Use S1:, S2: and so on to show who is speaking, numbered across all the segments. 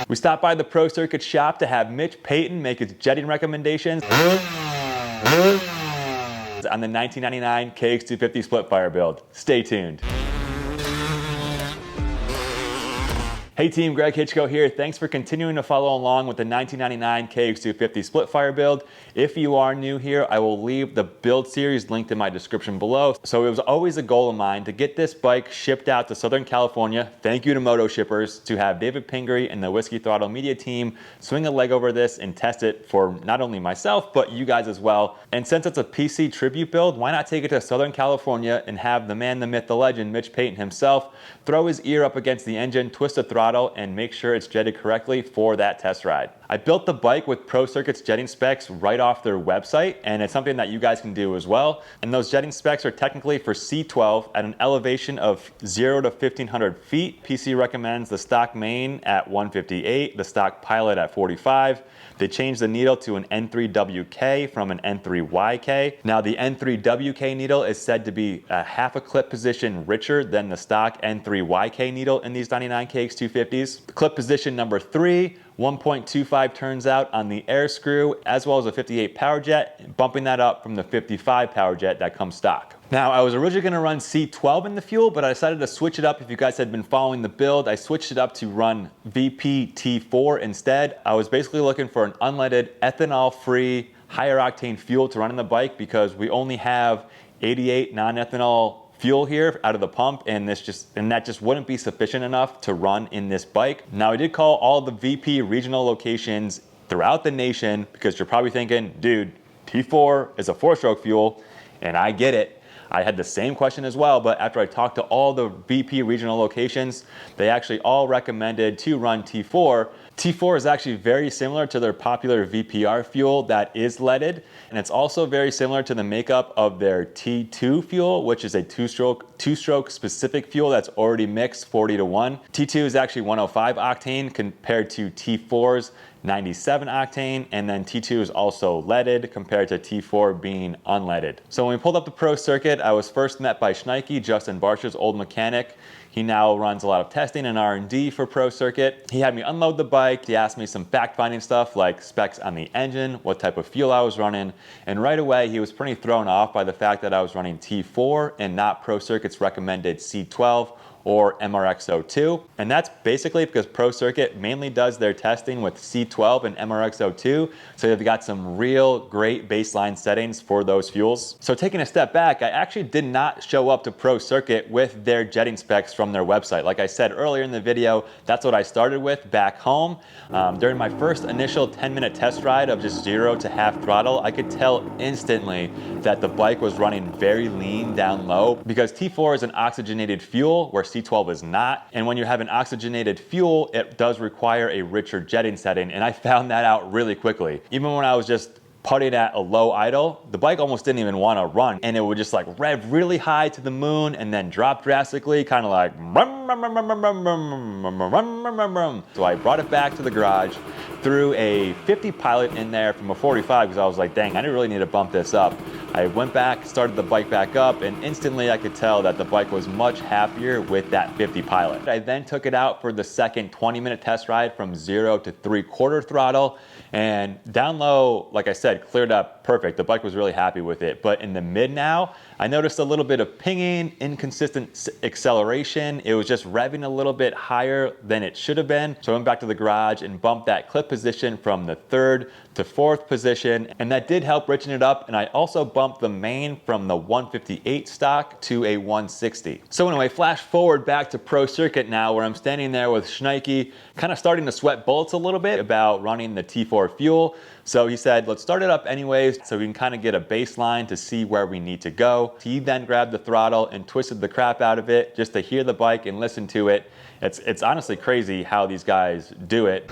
S1: We stopped by the Pro Circuit shop to have Mitch Payton make his jetting recommendations on the 1999 KX250 Splitfire build. Stay tuned. Hey team, Greg Hitchko here. Thanks for continuing to follow along with the 1999 KX250 Splitfire build. If you are new here, I will leave the build series linked in my description below. So it was always a goal of mine to get this bike shipped out to Southern California. Thank you to Moto Shippers, to have David Pingree and the Whiskey Throttle Media team swing a leg over this and test it for not only myself, but you guys as well. And since it's a PC tribute build, why not take it to Southern California and have the man, the myth, the legend, Mitch Payton himself, throw his ear up against the engine, twist the throttle, and make sure it's jetted correctly for that test ride. I built the bike with Pro Circuit's jetting specs right off their website, and it's something that you guys can do as well. And those jetting specs are technically for C12 at an elevation of 0 to 1500 feet. PC recommends the stock main at 158, the stock pilot at 45. They changed the needle to an N3WK from an N3YK. Now the N3WK needle is said to be a half a clip position richer than the stock N3YK needle in these 99 KX250s. The clip position number 3, 1.25 turns out on the air screw, as well as a 58 power jet, bumping that up from the 55 power jet that comes stock. Now, I was originally going to run C12 in the fuel, but I decided to switch it up. If you guys had been following the build, I switched it up to run VP T4 instead. I was basically looking for an unleaded, ethanol-free, higher octane fuel to run in the bike because we only have 88 non-ethanol fuel here out of the pump, and that just wouldn't be sufficient enough to run in this bike. Now, I did call all the VP regional locations throughout the nation because you're probably thinking, dude, T4 is a 4-stroke fuel, and I get it. I had the same question as well, but after I talked to all the VP regional locations, they actually all recommended to run T4. T4 is actually very similar to their popular VPR fuel that is leaded, and it's also very similar to the makeup of their T2 fuel, which is a two-stroke specific fuel that's already mixed 40-1. T2 is actually 105 octane compared to T4's 97 octane, and then T2 is also leaded compared to T4 being unleaded. So when we pulled up the Pro Circuit, I was first met by Schnike, Justin Barcia's old mechanic. He now runs a lot of testing and R&D for Pro Circuit. He had me unload the bike. He asked me some fact-finding stuff like specs on the engine, what type of fuel I was running, and right away he was pretty thrown off by the fact that I was running T4 and not Pro Circuit's recommended C12 or MRX02. And that's basically because Pro Circuit mainly does their testing with C12 and MRX02, so they've got some real great baseline settings for those fuels. So taking a step back, I actually did not show up to Pro Circuit with their jetting specs from their website. Like I said earlier in the video, that's what I started with back home. During my first initial 10-minute test ride of just 0 to half throttle, I could tell instantly that the bike was running very lean down low because T4 is an oxygenated fuel where C12 is not. And when you have an oxygenated fuel, it does require a richer jetting setting. And I found that out really quickly. Even when I was just putting at a low idle, the bike almost didn't even want to run. And it would just like rev really high to the moon and then drop drastically, kind of like so I brought it back to the garage, threw a 50 pilot in there from a 45 because I was like, dang, I really need to bump this up. I went back, started the bike back up, and instantly I could tell that the bike was much happier with that 50 pilot. I then took it out for the second 20-minute test ride from 0 to 3/4 throttle, and down low, like I said, cleared up perfect. The bike was really happy with it. But in the mid now, I noticed a little bit of pinging, inconsistent acceleration. It was just revving a little bit higher than it should have been. So I went back to the garage and bumped that clip position from the 3rd to 4th position, and that did help richen it up. And I also bumped the main from the 158 stock to a 160. So anyway, flash forward back to Pro Circuit now, where I'm standing there with Schnike, kind of starting to sweat bullets a little bit about running the T4 fuel. So he said, let's start it up anyways so we can kind of get a baseline to see where we need to go. He then grabbed the throttle and twisted the crap out of it just to hear the bike and listen to it. It's honestly crazy how these guys do it.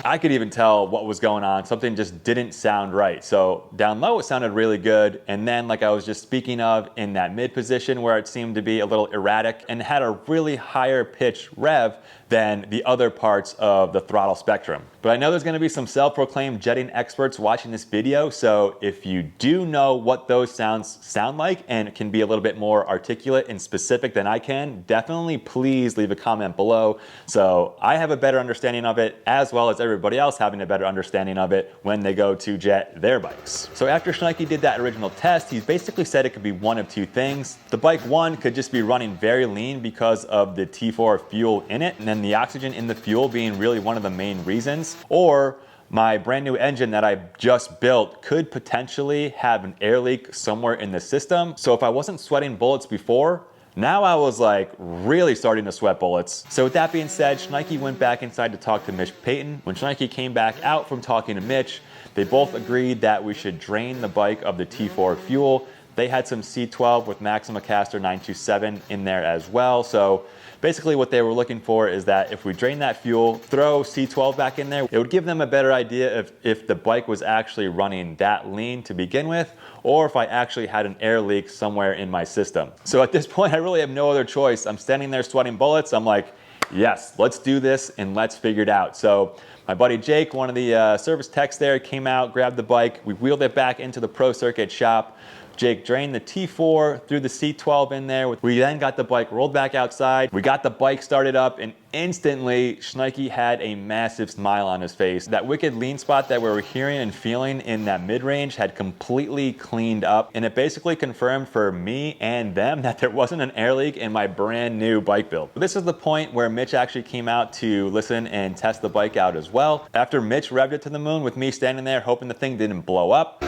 S1: I could even tell what was going on. Something just didn't sound right. So down low, it sounded really good. And then, like I was just speaking of, in that mid position where it seemed to be a little erratic and had a really higher pitch rev, than the other parts of the throttle spectrum. But I know there's going to be some self-proclaimed jetting experts watching this video, so if you do know what those sounds sound like and can be a little bit more articulate and specific than I can, definitely please leave a comment below so I have a better understanding of it, as well as everybody else having a better understanding of it when they go to jet their bikes. So after Schnike did that original test, he basically said it could be one of two things. The bike, one, could just be running very lean because of the T4 fuel in it, and then the oxygen in the fuel being really one of the main reasons. Or my brand new engine that I just built could potentially have an air leak somewhere in the system. So if I wasn't sweating bullets before, now I was like really starting to sweat bullets. So with that being said, Schnike went back inside to talk to Mitch Payton. When Schnike came back out from talking to Mitch, they both agreed that we should drain the bike of the T4 fuel. They had some C12 with Maxima Caster 927 in there as well. So basically what they were looking for is that if we drain that fuel, throw C12 back in there, it would give them a better idea of if the bike was actually running that lean to begin with, or if I actually had an air leak somewhere in my system. So at this point, I really have no other choice. I'm standing there sweating bullets. I'm like, yes, let's do this and let's figure it out. So my buddy Jake, one of the service techs there, came out, grabbed the bike. We wheeled it back into the Pro Circuit shop. Jake drained the T4, threw the C12 in there. We then got the bike rolled back outside. We got the bike started up, and instantly Schnike had a massive smile on his face. That wicked lean spot that we were hearing and feeling in that mid-range had completely cleaned up, and it basically confirmed for me and them that there wasn't an air leak in my brand new bike build. This is the point where Mitch actually came out to listen and test the bike out as well. After Mitch revved it to the moon with me standing there hoping the thing didn't blow up,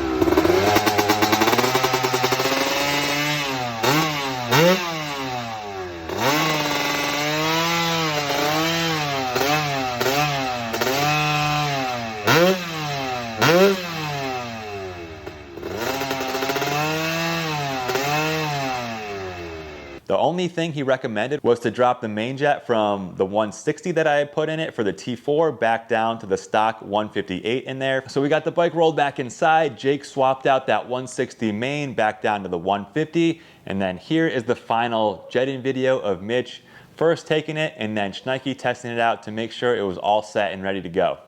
S1: the only thing he recommended was to drop the main jet from the 160 that I had put in it for the T4 back down to the stock 158 in there. So we got the bike rolled back inside. Jake swapped out that 160 main back down to the 150. And then here is the final jetting video of Mitch first taking it and then Schnike testing it out to make sure it was all set and ready to go.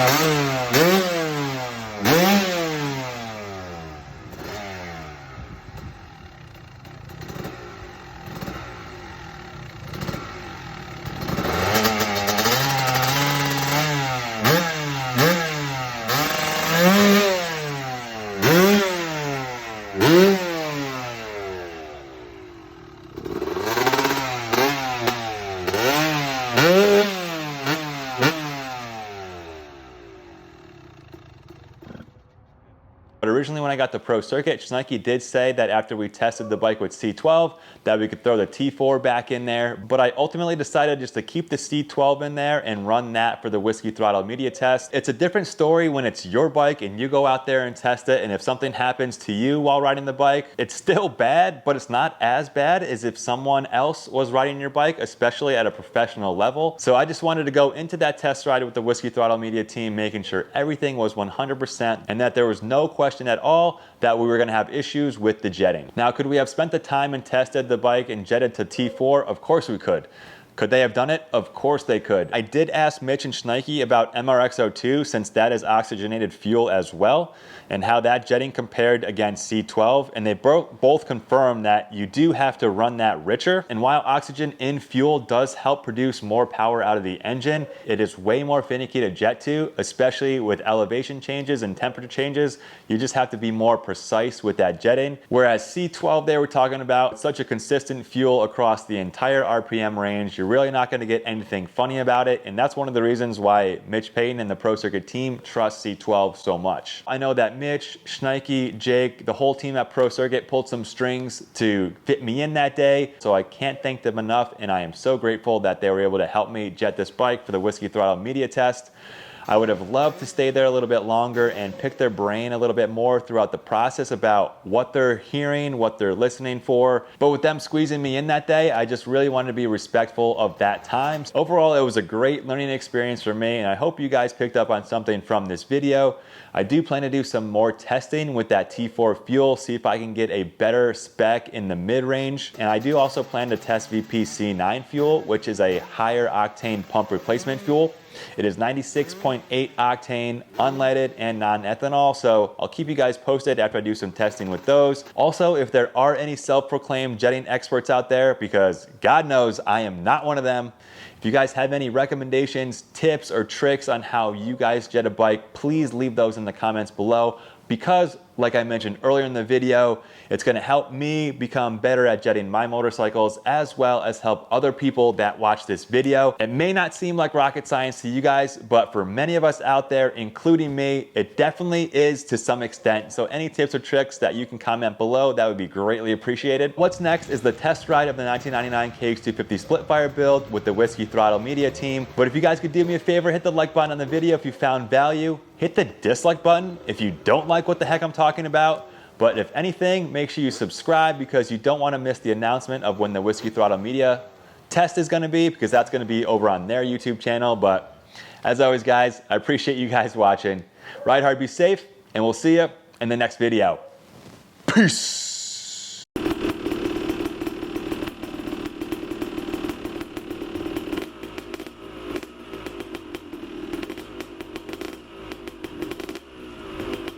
S1: But originally when I got the Pro Circuit, Schnike did say that after we tested the bike with C12, that we could throw the T4 back in there. But I ultimately decided just to keep the C12 in there and run that for the Whiskey Throttle Media test. It's a different story when it's your bike and you go out there and test it, and if something happens to you while riding the bike, it's still bad, but it's not as bad as if someone else was riding your bike, especially at a professional level. So I just wanted to go into that test ride with the Whiskey Throttle Media team, making sure everything was 100% and that there was no question at all that we were going to have issues with the jetting. Now, could we have spent the time and tested the bike and jetted to T4? Of course we could. Could they have done it? Of course they could. I did ask Mitch and Schnike about MRX02, since that is oxygenated fuel as well, and how that jetting compared against C12, and they both confirmed that you do have to run that richer. And while oxygen in fuel does help produce more power out of the engine, it is way more finicky to jet to, especially with elevation changes and temperature changes. You just have to be more precise with that jetting. Whereas C12 they were talking about such a consistent fuel across the entire RPM range, you're really not going to get anything funny about it, and that's one of the reasons why Mitch Payton and the Pro Circuit team trust C12 so much. I know that Mitch, Schnike, Jake, the whole team at Pro Circuit pulled some strings to fit me in that day, so I can't thank them enough, and I am so grateful that they were able to help me jet this bike for the Whiskey Throttle Media test. I would have loved to stay there a little bit longer and pick their brain a little bit more throughout the process about what they're hearing, what they're listening for. But with them squeezing me in that day, I just really wanted to be respectful of that time. Overall, it was a great learning experience for me, and I hope you guys picked up on something from this video. I do plan to do some more testing with that T4 fuel, see if I can get a better spec in the mid-range. And I do also plan to test VPC9 fuel, which is a higher octane pump replacement fuel. It is 96.8 octane, unleaded, and non-ethanol, so I'll keep you guys posted after I do some testing with those. Also, if there are any self-proclaimed jetting experts out there, because God knows I am not one of them, if you guys have any recommendations, tips, or tricks on how you guys jet a bike, please leave those in the comments below, because like I mentioned earlier in the video, it's going to help me become better at jetting my motorcycles, as well as help other people that watch this video. It may not seem like rocket science to you guys, but for many of us out there, including me, it definitely is to some extent. So any tips or tricks that you can comment below, that would be greatly appreciated. What's next is the test ride of the 1999 KX250 Splitfire build with the Whiskey Throttle Media team. But if you guys could do me a favor, hit the like button on the video if you found value. Hit the dislike button if you don't like what the heck I'm talking about. But if anything, make sure you subscribe, because you don't want to miss the announcement of when the Whiskey Throttle Media test is going to be, because that's going to be over on their YouTube channel. But as always, guys, I appreciate you guys watching. Ride hard, be safe, and we'll see you in the next video. Peace.